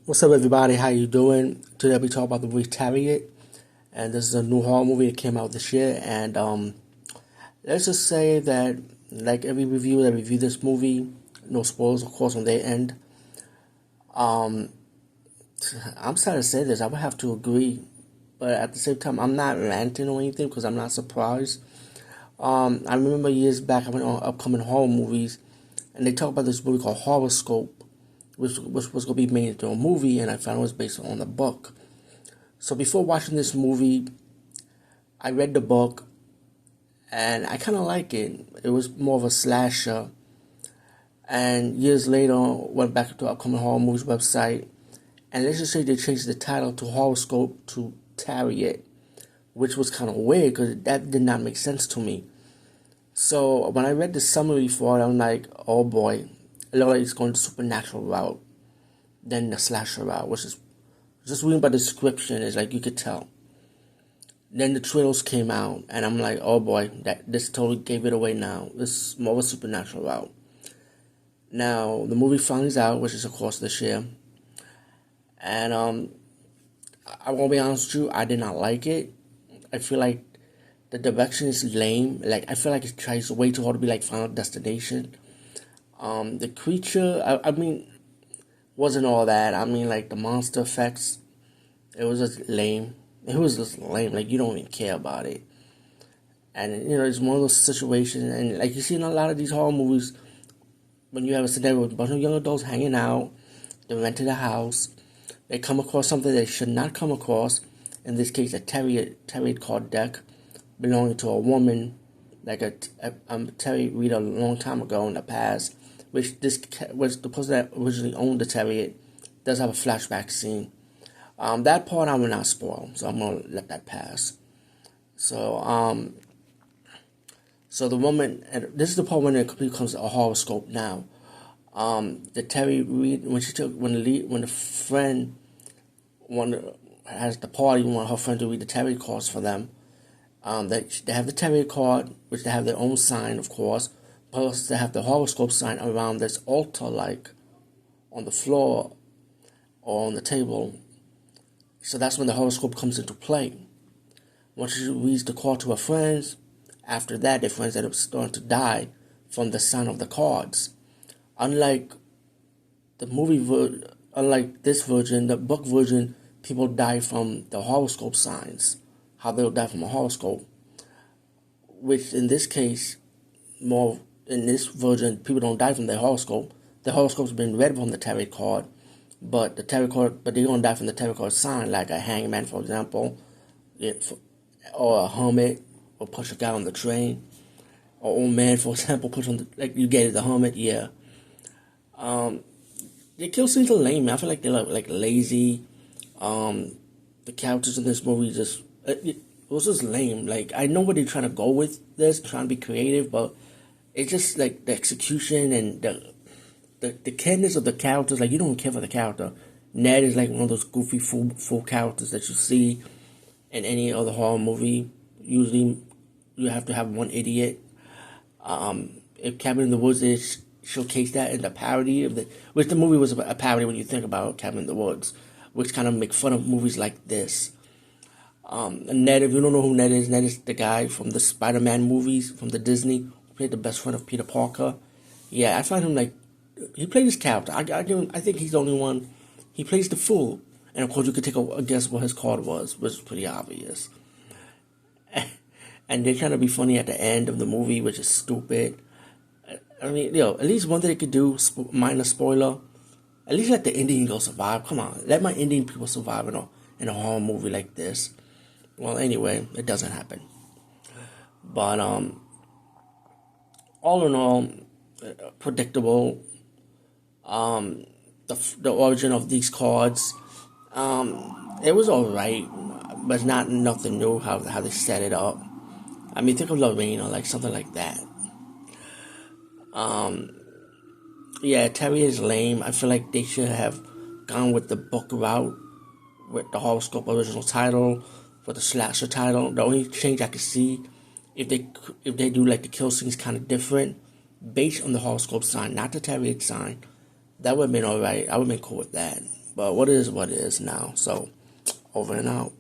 What's up, everybody? How you doing? Today we talk about the movie Chariot, and this is a new horror movie that came out this year. And let's just say that, like every review that reviewed this movie, no spoilers, of course, on their end. Um, I'm sorry to say this, I would have to agree, but at the same time, I'm not ranting or anything because I'm not surprised. I remember years back I went on upcoming horror movies, and they talked about this movie called Horoscope, which was going to be made into a movie, and I found it was based on the book. So before watching this movie, I read the book, and I kind of like it. It was more of a slasher. And years later, went back to upcoming horror movies website, and let's just say they changed the title to Horoscope to Chariot, which was kind of weird because that did not make sense to me. So when I read the summary for it, I'm like, oh boy, it looked like it's going the supernatural route than the slasher route, which is just reading by the description is like you could tell. Then the trailers came out, and I'm like, oh boy, that this totally gave it away now. This is more of a supernatural route. Now, the movie finds out, which is of course this year, and I won't be honest with you, I did not like it. I feel like the direction is lame. Like, I feel like it tries way too hard to be like Final Destination. The creature, I mean, wasn't all that. I mean, like, the monster effects, it was just lame. It was just lame. Like, you don't even care about it. And, it's one of those situations, and like you see in a lot of these horror movies, when you have a scenario with a bunch of young adults hanging out, they rented a house, they come across something they should not come across, in this case, a tarot card deck belonging to a woman, like a tarot reader a long time ago in the past, which the person that originally owned the tarot does have a flashback scene. That part I will not spoil, so I'm gonna let that pass. So, so the woman, and this is the part when it becomes a horoscope now. The Terry Reed, when the friend has the party, want her friend to read the tarot cards for them. They have the tarot card, which they have their own sign, of course. Plus, they have the horoscope sign around this altar, like on the floor or on the table. So that's when the horoscope comes into play. Once she reads the card to her friends, after that, their friends end up starting to die from the sign of the cards. Unlike unlike this version, the book version, people die from the horoscope signs. How they'll die from a horoscope. Which in this case, more in this version, people don't die from their horoscope. The horoscope's been read from the tarot card, but they don't die from the tarot card sign, like a hangman, for example, or a hermit, or push a guy on the train, or old man, for example, push on like you get it, the hermit, yeah. The kill scenes are lame. I feel like they're like lazy. The characters in this movie it was just lame. Like, I know where they're trying to go with this, trying to be creative, but it's just like the execution and the cadence of the characters. Like, you don't care for the character. Ned is like one of those goofy fool characters that you see in any other horror movie. Usually, you have to have one idiot. If Cabin in the Woods is showcase that in the parody of which the movie was a parody when you think about Cabin in the Woods, which kind of make fun of movies like this. Ned, if you don't know who Ned is the guy from the Spider-Man movies from the Disney, who played the best friend of Peter Parker. Yeah, I find him like, he played his character. I think he's the only one. He plays the fool. And of course you could take a guess what his card was, which is pretty obvious. And they're trying to be funny at the end of the movie, which is stupid. I mean, at least one thing they could do, minor spoiler, at least let the Indian girl survive. Come on, let my Indian people survive in a horror movie like this. Well, anyway, it doesn't happen. But all in all, predictable. The origin of these cards, it was alright, but it's not nothing new how they set it up. I mean, think of Lorraine or like something like that. Yeah, Terry is lame. I feel like they should have gone with the book route, with the horoscope original title, for the slasher title. The only change I could see, if they do like the kill scenes kind of different, based on the horoscope sign, not the Terry sign, That would have been alright. I would have been cool with that. But what it is now. So, over and out.